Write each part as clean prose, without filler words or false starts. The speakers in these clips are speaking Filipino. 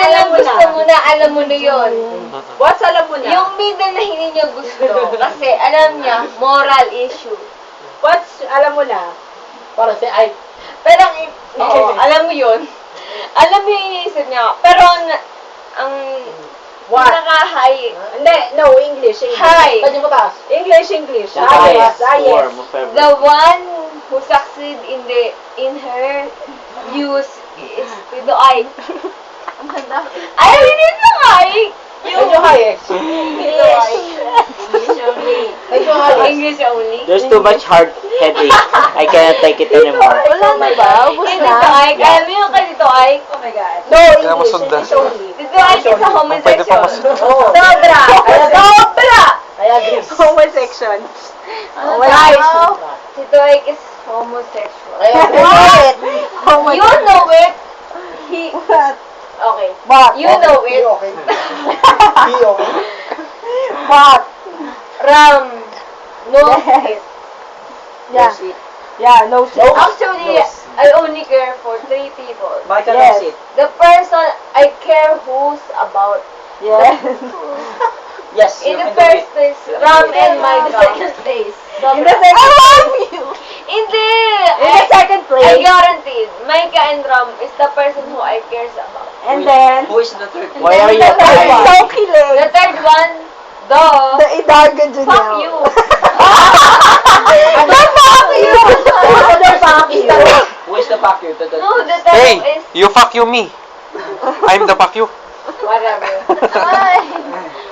alam gusto mo na, alam mo na yun. What's alam mo na? Yung middle na hindi niya gusto. Kasi alam niya, moral issue. What's alam mo na? Parang si Ike. Pero, oo, alam mo yun. Alam mo yung iniisip niya. Pero, ang What? pinaka-high, Hindi, no, English. high. Pwede mo taas. English. Ah, Yes, yes. The one who succeed in her views is Tito Ike. Ang ganda. Ay, hindi Tito Ike! Medyo high eh. English only. Medyo high eh. English only. There's too much heart headache. I cannot take it anymore. Wala na ba? Ubus na. Tito Ike, alam mo yung kay Tito Ike? Oh my God. No, Kaya English. masundan. English only. Tito Ike is a Pwede pa homosexual. masundan. Oo. Sobra! Sobra! I agree. Homosexual. Guys, Tito Ike is homosexual. I agree. You know it. He... Okay. But, You know it. Okay. He okay. But, Ram knows it. Yeah. Yeah, no shit. Actually, I only care for 3 people. Bakit ka Yes. no shit? The person I care who's about. Yes. Yes. In the first place, Ram and Mike. In the second place. In the second Hindi! In the second I place. guaranteed, Micah and Ram is the person who I cares about. And then, Who is the third? Why are you so crying? kilig. The third one, duh. The Idarga Junior. Fuck you. Fuck you. Fuck you. Who is the fuck you? No, the third Hey, is you fuck you me. I'm the fuck you. whatever. Ay,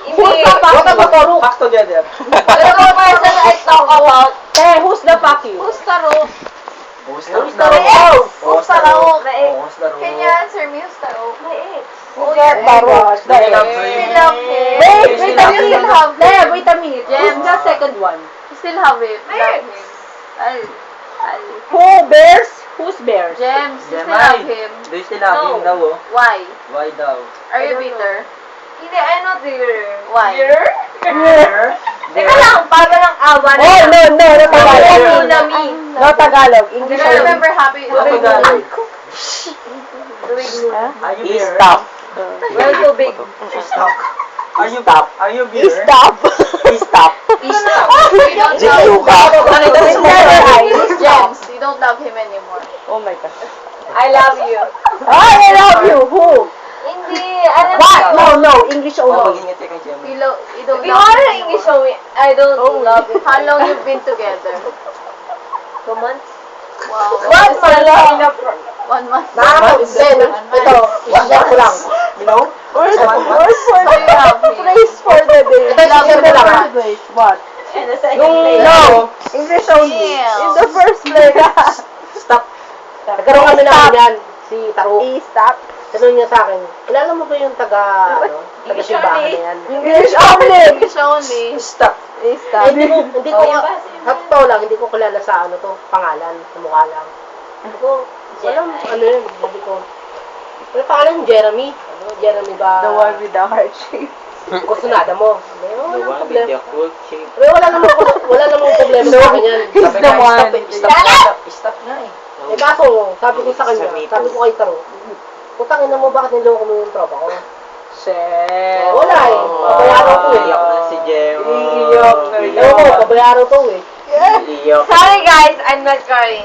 hindi. What about Taro? Fuck together. The person I talk about, Hey, who's the fuck you? who's Taro? Who's Who's Taro? Who's Taro? My ex. Who's the Can you answer me who's Taro? My ex. Who's the Taro? Do you love Still him? love him. Wait, You wait a still minute. have him. Wait a minute. Who's the second one? You still have him. Love him. Who? Bears? Who's Bears? James, you still Gemay. have him. Do you still have No. him daw? Oh? Why? Why daw? Are you bitter? Hindi, I'm not bitter. Why? Bitter? There? Teka lang, para lang awa na. Oh, no, no, no Tagalog. Tsunami. No Tagalog. Do English you only. remember happy? No Tagalog. Huh? Are you He beer? stop. Well, too big. Stop. Are you Stop. Are you beer? Stop. He stop. Jitu ka. It's never I. James, you don't love him anymore. Oh my God. I love you. I love you. Who? Hindi, alam What? mo. No, no. English Oh, only. mag-ingiti kay Gemma. You don't love him. English only. I don't love him. How long you've been together? 2 months? Wow. What? Wala. 1 month. Nakakapagsen. Ito, share ko lang. You know? Where's for So you have him. place for the day? Ito, share ko lang. first place. What? And the second Yung, place. no, English only. Yeah. In the first place. stop. Nagkaroon kami namin yan, si Taro. Stop. Tanong niya sa akin, kilala mo ba yung taga-simbahan na yan? English only. English only. Stop. Stop. Hindi ko, hapto lang, hindi ko kilala sa ano to, pangalan, sa mukha lang. Hindi ko, walang, ano yun, sabi ko, ano pangalan yung Jeremy? Ano, Jeremy ba? The one with the heart shape. Kusunada mo. Sabi, The walang one with problema. the cool shape. Pero wala namang problema sa akin yan. He's Sabi the nga, one. Stop nga eh. Eh kaso, sabi ko sa kanya, sabi ko kay Taro, putangin na mo, bakit niloko mo yung tropa ko? Shit. Wala eh, babayaran ko eh. Iyak na si Gemma. Iyak na Ewan ko, babayaran ko eh. Iyak. Sorry guys, I'm not crying.